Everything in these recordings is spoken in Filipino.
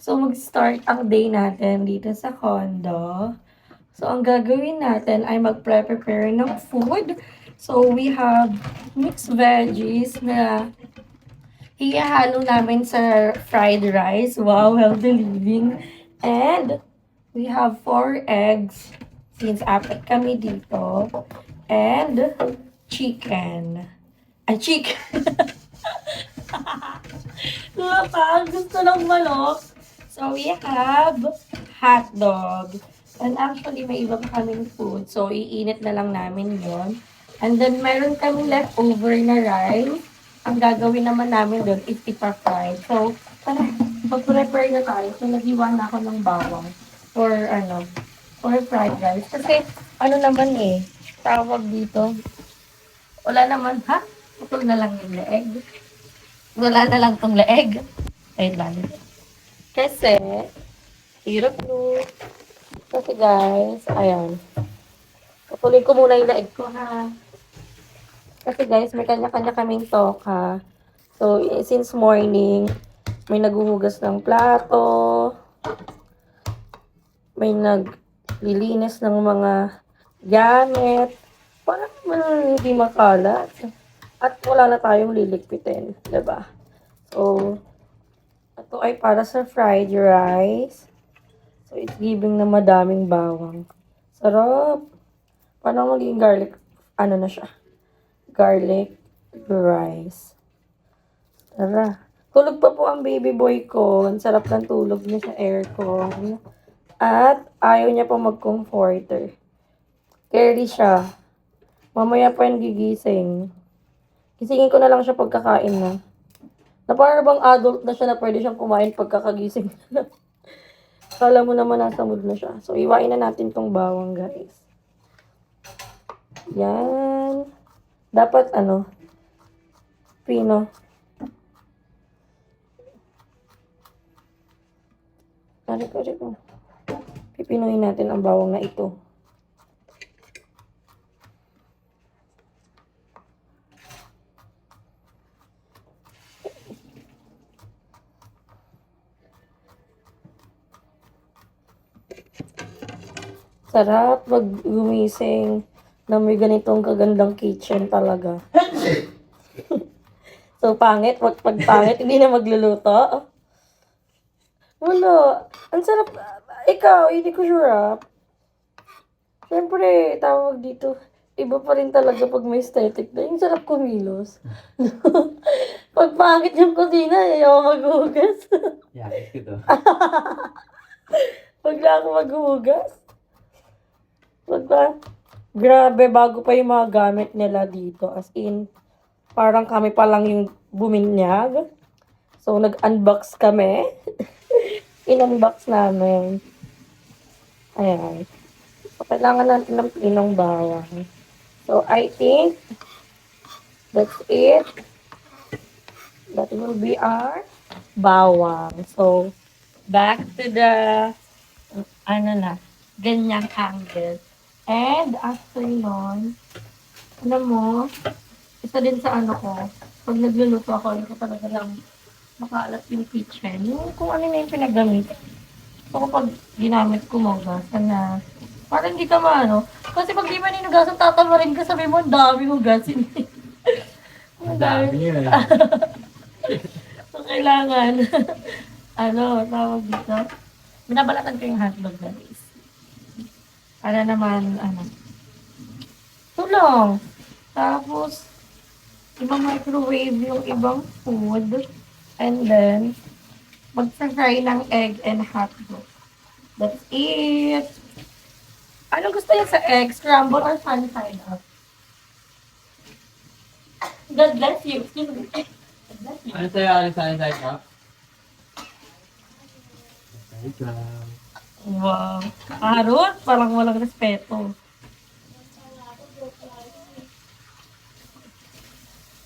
So, mag-start ang day natin dito sa condo. So, ang gagawin natin ay mag-prepare ng food. So, we have mixed veggies na ihahalo namin sa fried rice. Wow, healthy living. And we have 4 eggs since apat kami dito. And chicken. Ay, chicken. Lapag, gusto ng manok. So, we have hot dog. And actually, may iba pa kaming food. So, iinit na lang namin yon. And then, meron kaming leftover na rice. Ang gagawin naman namin doon is ipa-fry. So, tara, mag-prepare na tayo. So, nag-iwan na ako ng bawang for, for fried rice. Kasi, ano naman tawag dito. Wala naman, ha? Putol na lang yung leeg. Wala na lang tong leeg. Ayun lang. Kasi, hirap no. Kasi guys, ayan. Patuloy ko muna yung leeg ko ha. Kasi guys, may kanya-kanya kaming toka. So, since morning, may naghuhugas ng plato, may naglilinis ng mga gamit, para naman hindi makalat. At wala na tayong liligpitin, diba? So, ito ay para sa fried rice. So, it's giving na madaming bawang. Sarap! Parang magiging garlic, ano na siya? Garlic rice. Tara. Tulog pa po ang baby boy ko. Ang sarap ng tulog niya sa aircon. At ayaw niya pa mag-comforter. Carry siya. Mamaya pa yan gigising. Gisingin ko na lang siya pagkakain na. Na parang bang adult na siya na pwede siyang kumain pagkakagising na. Kala mo naman nasa mood na siya. So, iwain na natin tong bawang, guys. Yan. Dapat, pino. Ari ko. Pipinuhin natin ang bawang na ito. Sarap pag gumising na may ganitong kagandang kitchen talaga. So, pangit. Pag pangit, hindi na magluluto. Wala. Ang sarap. Ikaw, hindi ko sure. Siyempre, tawag dito. Iba pa rin talaga pag may aesthetic na. Yung sarap kumilos. Pag pangit yung kusina, ayaw maghugas. Yeah, ito. Wag na ako maghugas. Wag ba? Grabe, bago pa yung mga gamit nila dito. As in, parang kami pa lang yung buminyag. So, nag-unbox kami. In-unbox namin. Ayan. So, kailangan natin ng pinong bawang. So, I think that's it. That will be our bawang. So, back to the, ganyang angle. And after nun, alam mo, isa din sa ko, pag nagluluto ako, hindi ko talaga lang makalat yung kitchen. Yung kung ano na yung pinagamit. So, kapag ginamit ko hugasan na, parang hindi ka maano. Kasi pag di man hinugasan, tatama rin ka, sabi mo, ang dami hugasin. Ang dami yun. So, kailangan, tawag dito, binabalatan ko yung hotdog, guys. Para naman, tulong. Tapos, microwave yung ibang food. And then, mag-fry ng egg and hotdog. That's it. Ano gusto niya sa egg? Scramble or sunny side up? God bless you. God bless you. Ano sa'yo? Ano sa'yo? Sa'yo? Sa'yo. Wow. Arot, parang walang respeto.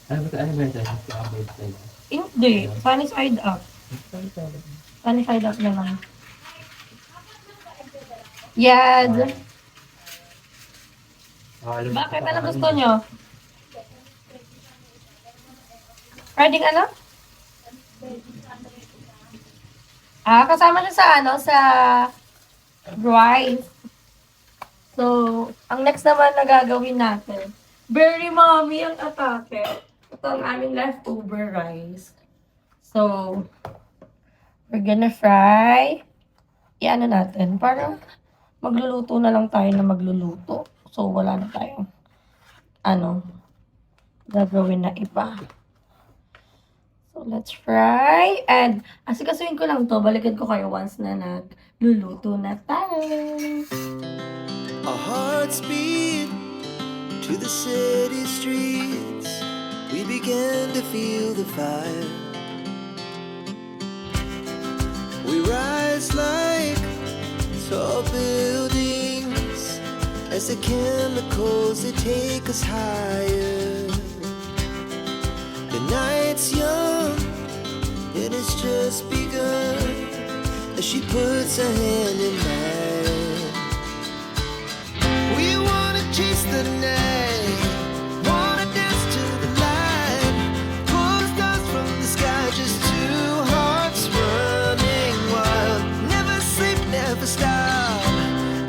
Ano ba yung sa'yo? Hindi. Sunny side up. Sunny side up na lang. Yes. Bakit? Ano gusto nyo? Pwedeng ano? Kasama siya sa sa rice. So, ang next naman na gagawin natin, very mommy ang atake. Ito ang aming leftover rice. So, we're gonna fry. Iano natin, parang magluluto na lang tayo na magluluto. So, wala na tayong, gagawin na iba. So, let's fry. And, asikasuhin ko lang to. Balikan ko kayo once na nagluluto na tayo. Our hearts beat to the city streets. We began to feel the fire. We rise like tall buildings as the chemicals they take us higher. The night's young, it has just begun as she puts her hand in mine. We wanna chase the night, wanna dance to the light, pull the stars from the sky, just two hearts running wild. Never sleep, never stop,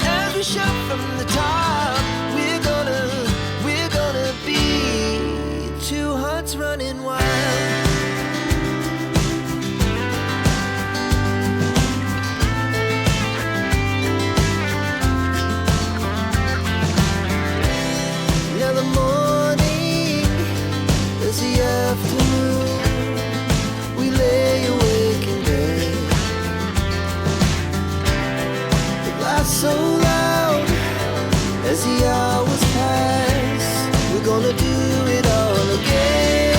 as we shout from the top. We're gonna be two hearts running wild. Now the morning is the afternoon. We lay awake in bed. The laughs so loud as the hours pass. We're gonna do it all again.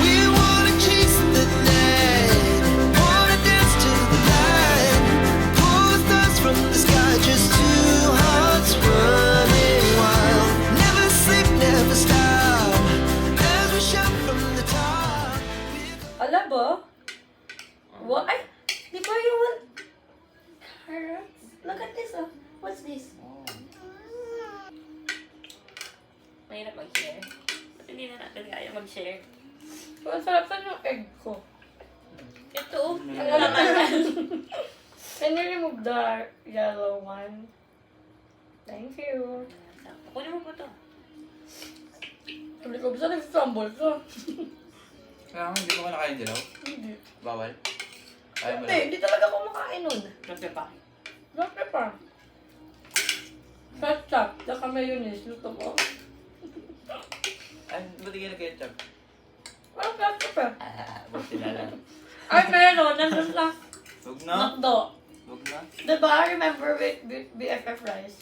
We wanna chase the night, wanna dance to the light, pull the stars from the sky, just two hearts running wild. Never sleep, never stop, as we shout from the top. Alam ba? What? Ay, di ba yung carrots? Look at this, oh. What's this? Mahirap mag-share. Ba't hindi na natin kaya mag-share? Ang sarap sa yung egg ko. Ito, Ang laman. Can you remove the yellow one? Thank you. kunin mo po to. Sabi ko, bisa nag-stumble ka. Kaya nga, hindi ko ka nakain dilaw? Hindi. Bawal? Ayaw mo Hindi, lang? hindi talaga kumakain nun. Grabe pa. Grabe pa. Ketchup, tsaka mayonnaise, luto mo. Ay, ba't di ka nag-ketchup? Parang ketchup eh. Buti na lang. Ay, meron. Nandun sa Huwag na? McDo. Huwag na? Diba, remember with BFF rice?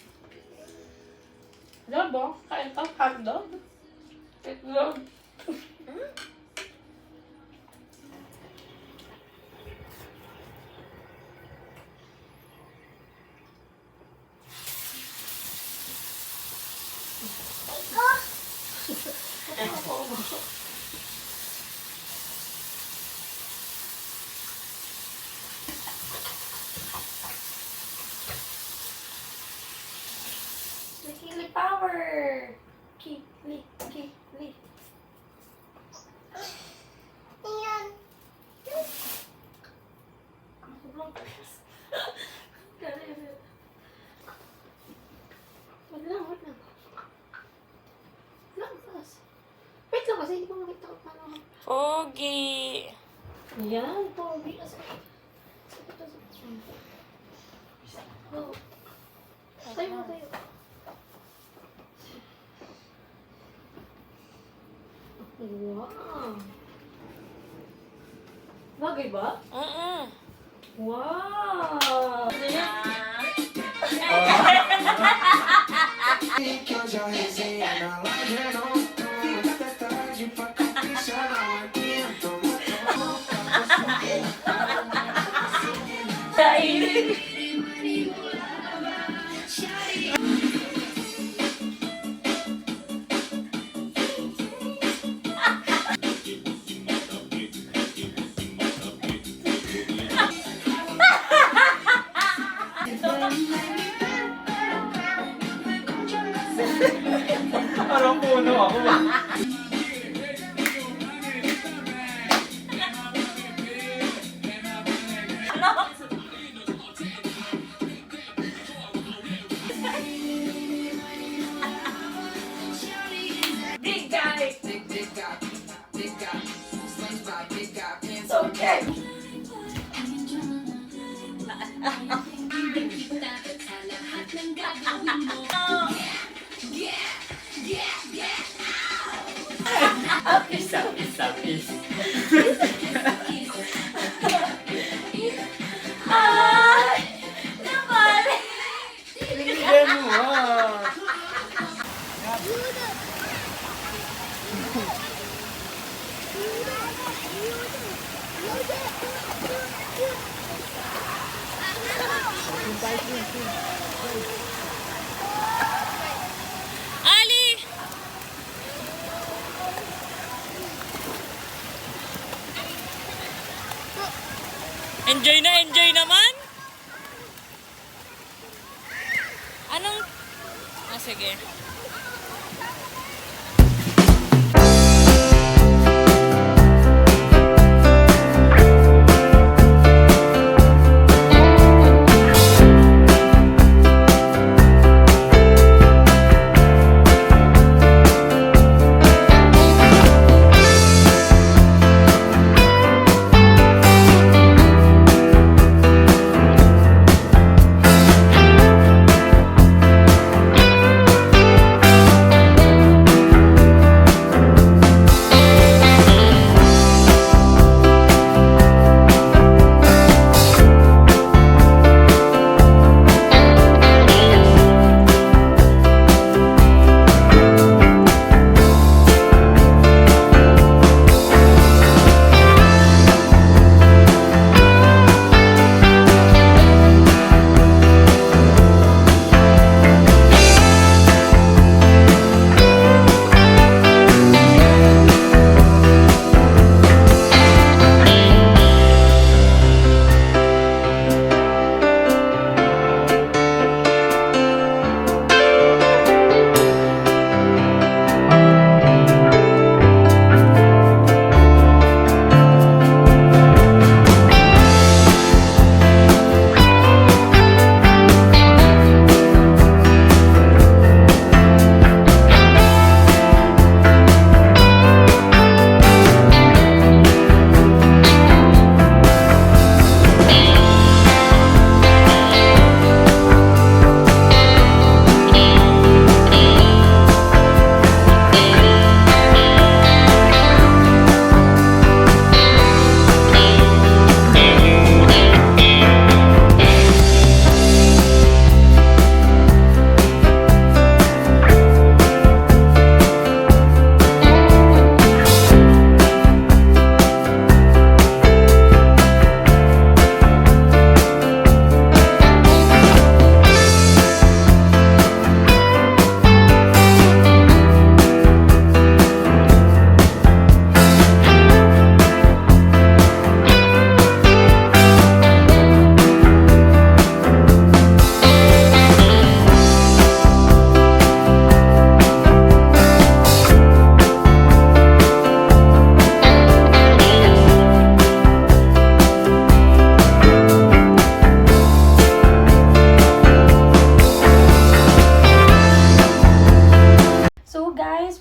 Diba, kain ka, hotdog. Itlog. Kili power! Kili. Ayan. Sobrang taas. Wait lang. Wait lang kasi hindi ko makita ko paano. Pogi! Ayan, pogi. Go. Tayo. Wow. Bagay ba? Wow. Kainin! Parang puno ako ba? Isa. Ay! Nabali! Bigyan mo ah. Ali! Enjoy naman? Anong... Ah, sige.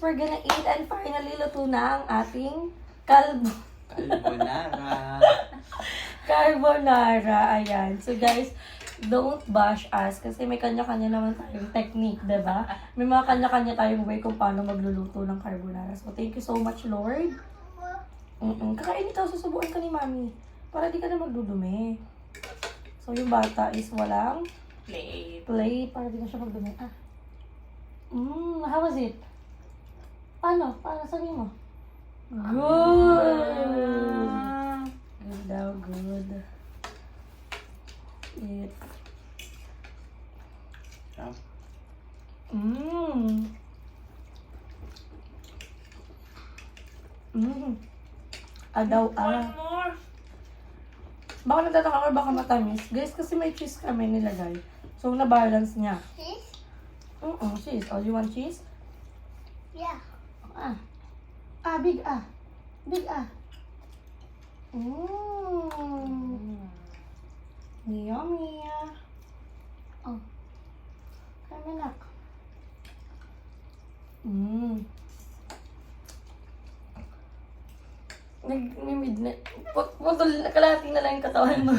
we're gonna eat and finally luto na ang ating Carbonara. carbonara. Ayan. So guys, don't bash us kasi may kanya-kanya naman tayong technique, diba? May mga kanya-kanya tayong way kung paano magluluto ng carbonara. So thank you so much, Lord. Kakain ito, susubuan ka ni Mami. Para di ka na magdudumi. So yung bata is walang plate para di na siya magdumi. How was it? Paano? Paano sabi mo? Good! Good daw, good. Eat. Adaw, more. Baka nagtataka ko baka matamis. Guys, kasi may cheese kami nilagay. So, na-balance niya. Cheese? Cheese. Oh, you want cheese? Yeah. Big Big Yummy. Oh. Kami nak. Nag-mimid na. Putol, kalahati na lang yung katawan mo.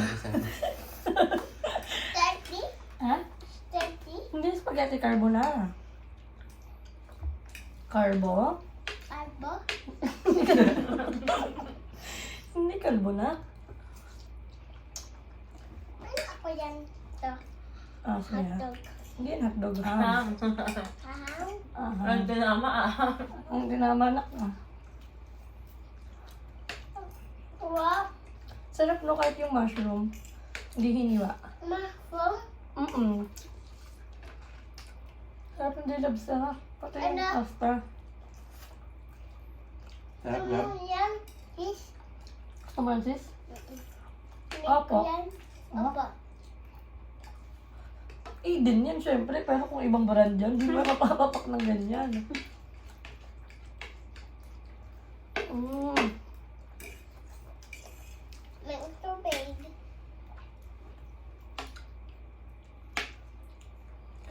Turkey? Ha? Turkey? Hindi, spaghetti. spaghetti carbonara. Carbo? Albo? Hindi carbonara. Ano ako yan? Ito. Ah, sige. Hotdog. Hindi yan hotdog. Ham. Ahang? Aha. Ang tinama Ang dinamanak na. Wow. Sarap no kahit yung mushroom. Hindi hiniwa. Mushroom? Sarap hindi labsa. Pati yung Ano? pasta. Sarap Ano lang. yan? Fish? Gusto mo yan, sis? Hindi Opo. ko yan. Opo. Eden yan, syempre. Pero kung ibang brand yan, di ba mapapapak ng ganyan? May tubig.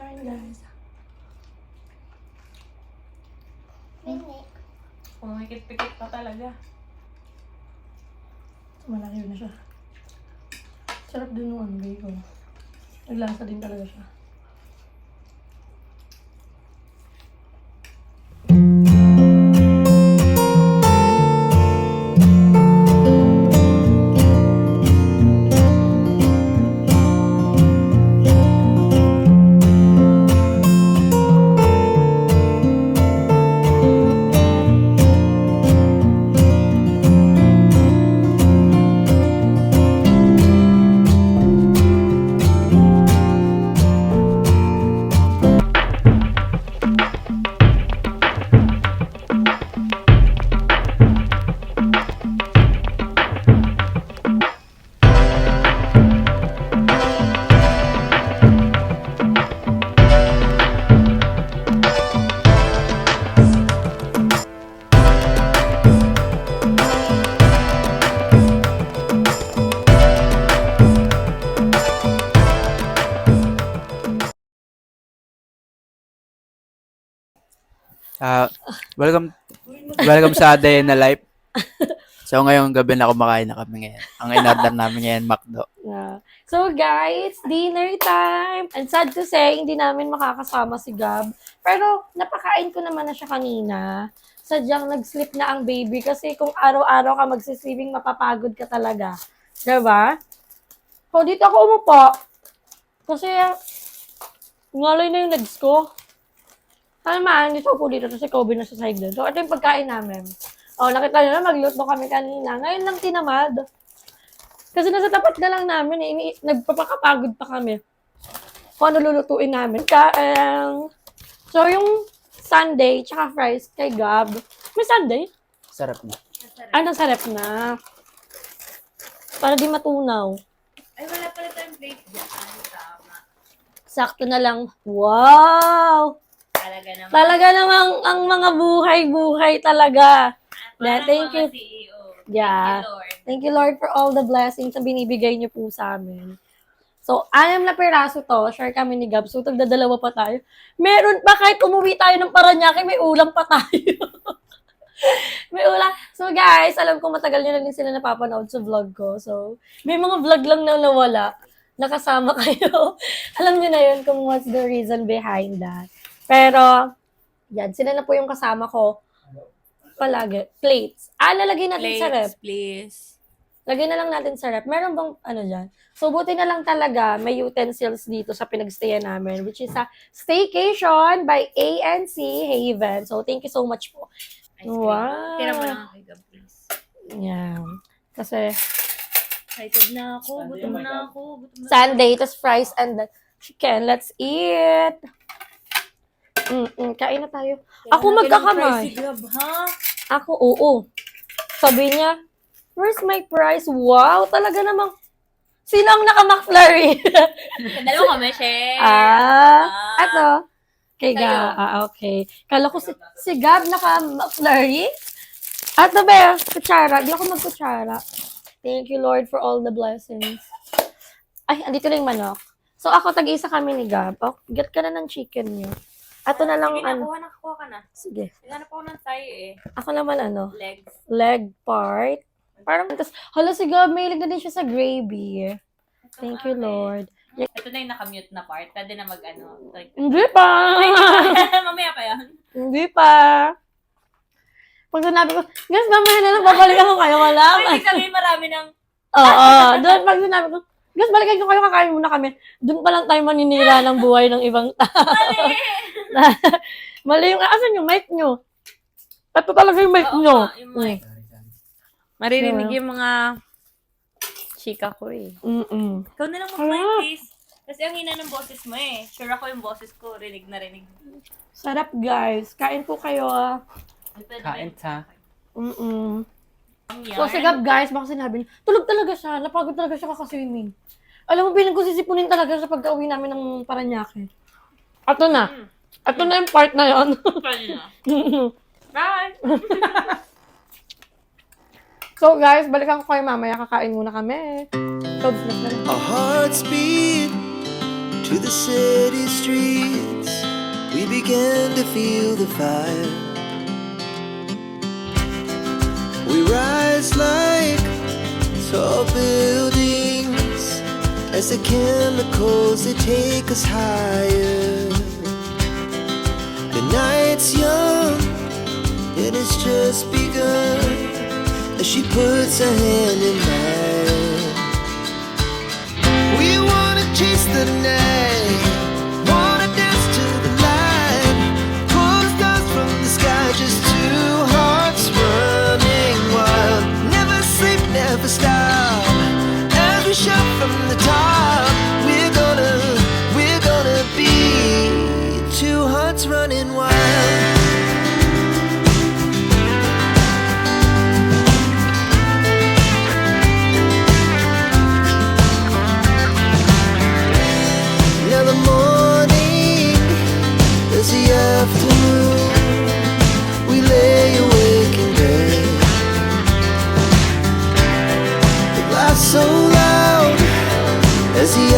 Kain, guys. Mini. Pumikit-pikit pa talaga. Malaki na siya. Sarap din yung bacon. Naglasa din talaga siya. Welcome sa Day in the Life. So ngayong gabi na kumakain na kami ngayon. Ang in-order namin ngayon, McDo. Yeah. So guys, dinner time! And sad to say, hindi namin makakasama si Gab. Pero napakain ko naman na siya kanina. Sadyang nag-sleep na ang baby kasi kung araw-araw ka magsisleeping, mapapagod ka talaga. Diba? So dito ako umupo. Kasi ngalay na yung legs ko. Naman, dito po dito kasi Kobe na sa side doon. So, ito yung pagkain namin. Oh, nakita nyo na, magluto kami kanina. Ngayon lang tinamad. Kasi nasa tapat na lang namin, nagpapakapagod pa kami. Kung ano lulutuin namin. So, yung sundae, tsaka fries kay Gab. May sundae? Sarap na. Ano, sarap na. Para di matunaw. Ay, wala pala tayong plate dyan. Tama. Sakto na lang. Wow! Talaga naman. Talaga namang ang mga buhay-buhay talaga. Parang Thank you. mga CEO. Yeah. Thank you, Lord. Thank you, Lord, for all the blessings na binibigay niyo po sa amin. So, 6 na piraso to. Share kami ni Gab. So, tagdadalawa pa tayo. Meron pa kahit umuwi tayo ng Paranaque, may ulam pa tayo. May ulam. So, guys, alam ko matagal nyo na din sila napapanood sa vlog ko. So, may mga vlog lang na nawala. Nakasama kayo. Alam nyo na yun kung what's the reason behind that. Pero, yan. Sila na po yung kasama ko. Palagi. Plates. Lalagay natin sa rep. Please. Lagay na lang natin sa rep. Meron bang ano dyan? So, buti na lang talaga may utensils dito sa pinagstayan namin, which is a staycation by ANC Haven. So, thank you so much po. Ice cream. Wow. Tira mo lang kay Gab, please. Yan. Kasi, Excited na ako. Gutom na ako. Gutom na Sunday, tas fries and the chicken. Let's eat! Kain na tayo. Ako magkakamay. Si Gab, ha? Ako, oo. Sabi niya, where's my prize? Wow, talaga namang, sino ang naka-McFlurry? Dalawa kami, share. Ato. Kay Gab. Okay. Kala ko si Gab naka-McFlurry. Ato ba, kutsara. Di ako mag-kutsara. Thank you, Lord, for all the blessings. Ay, andito na yung manok. So, ako, tag-isa kami ni Gab. Oh, get ka na ng chicken niyo. Ato na lang, Sige, nakuha ka na. Sige. Naghanap ako ng tayo eh. Ako naman, Legs. leg part. Parang, hala si Gab, may na din siya sa gravy. Thank you, Lord. Ito na yung nakamute na part. Pwede na like, Hindi pa. mamaya pa yan. Hindi pa. Pag sinabi ko, guys, mamaya na lang, babalikan ko kayo, wala. Ibig sabihin marami ng, Oo. Doon pag sinabi ko, guys, balikan ko kayo, kakain muna kami. Doon pa lang tayo maninira ng buhay ng ibang tao. Mali yung, asan yung mic nyo? Ito talaga yung mic Oo nyo. nga, yung mic. Sorry, sorry. Maririnig yung mga chika ko eh. Mm-mm. Ikaw na lang mag-mic, please. Kasi ang hina ng boses mo eh. Sure ako yung boses ko, rinig na rinig. Sarap, guys. Kain po kayo, ah. Kain sa. Mm-mm. Ang So, si Gab, guys, baka sinabi niya, tulog talaga siya. Napagod talaga siya kakaswimming. Alam mo, pinagkusisipunin talaga sa pagka-uwi namin ng Paranaque. Ato na. Ato na yung part na yon. Bye! So, guys, balikan ko kayo mamaya. Kakain muna kami. So, business na lang. Our hearts beat to the city streets. We began to feel the fire. We rise like tall buildings as the chemicals they take us higher. The night's young, it has just begun as she puts her hand in mine. We wanna chase the night, wanna dance to the light, pull the stars from the sky, just two hearts running wild. Never sleep, never stop, as we shout from the top. We're gonna be two hearts running wild. Now the morning is the afternoon. We lay awake in bed. The laugh so loud as the